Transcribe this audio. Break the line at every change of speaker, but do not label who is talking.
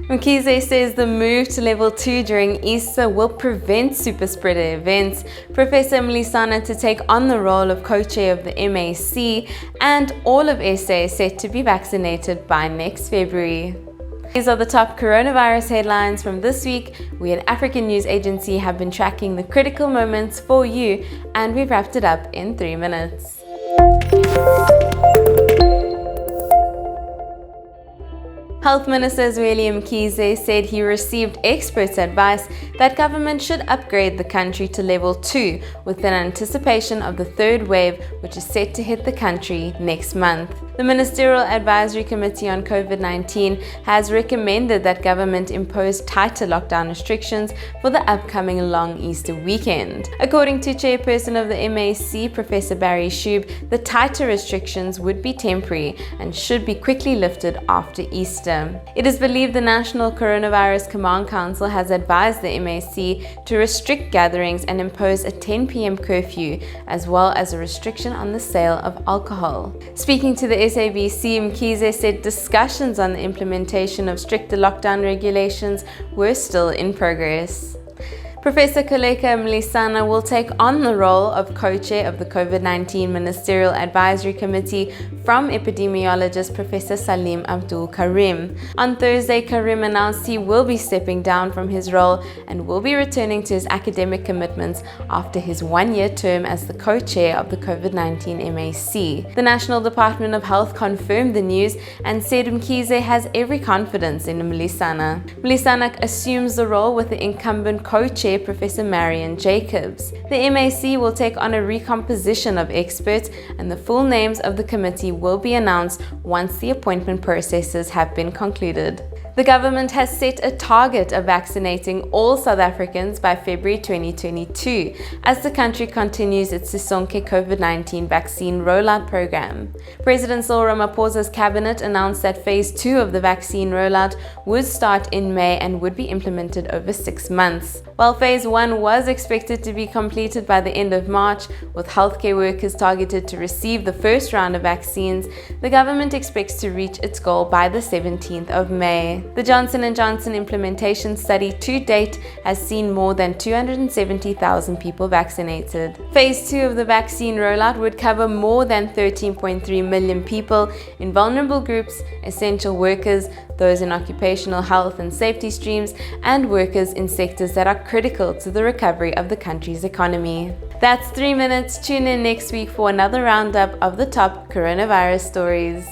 Mkhize says the move to level 2 during Easter will prevent super spreader events, Professor Mlisana to take on the role of co-chair of the MAC, and all of SA is set to be vaccinated by next February. These are the top coronavirus headlines from this week. We at African News Agency have been tracking the critical moments for you, and we've wrapped it up in 3 minutes. Health Minister Zweli Mkhize said he received experts' advice that government should upgrade the country to level 2 with an anticipation of the third wave, which is set to hit the country next month. The Ministerial Advisory Committee on COVID-19 has recommended that government impose tighter lockdown restrictions for the upcoming long Easter weekend. According to chairperson of the MAC, Professor Barry Shube, the tighter restrictions would be temporary and should be quickly lifted after Easter. It is believed the National Coronavirus Command Council has advised the MAC to restrict gatherings and impose a 10 p.m. curfew, as well as a restriction on the sale of alcohol. Speaking to the SABC, Mkhize said discussions on the implementation of stricter lockdown regulations were still in progress. Professor Koleka Mlisana will take on the role of co-chair of the COVID-19 Ministerial Advisory Committee from epidemiologist Professor Salim Abdul Karim. On Thursday, Karim announced he will be stepping down from his role and will be returning to his academic commitments after his one-year term as the co-chair of the COVID-19 MAC. The National Department of Health confirmed the news and said Mkhize has every confidence in Mlisana. Mlisana assumes the role with the incumbent co-chair Professor Marion Jacobs. The MAC will take on a recomposition of experts, and the full names of the committee will be announced once the appointment processes have been concluded. The government has set a target of vaccinating all South Africans by February 2022 as the country continues its Sisonke COVID-19 vaccine rollout program. President Cyril Ramaphosa's cabinet announced that phase 2 of the vaccine rollout would start in May and would be implemented over 6 months. While phase 1 was expected to be completed by the end of March, with healthcare workers targeted to receive the first round of vaccines, the government expects to reach its goal by the 17th of May. The Johnson & Johnson implementation study to date has seen more than 270,000 people vaccinated. Phase 2 of the vaccine rollout would cover more than 13.3 million people in vulnerable groups, essential workers, those in occupational health and safety streams, and workers in sectors that are critical to the recovery of the country's economy. That's 3 minutes. Tune in next week for another roundup of the top coronavirus stories.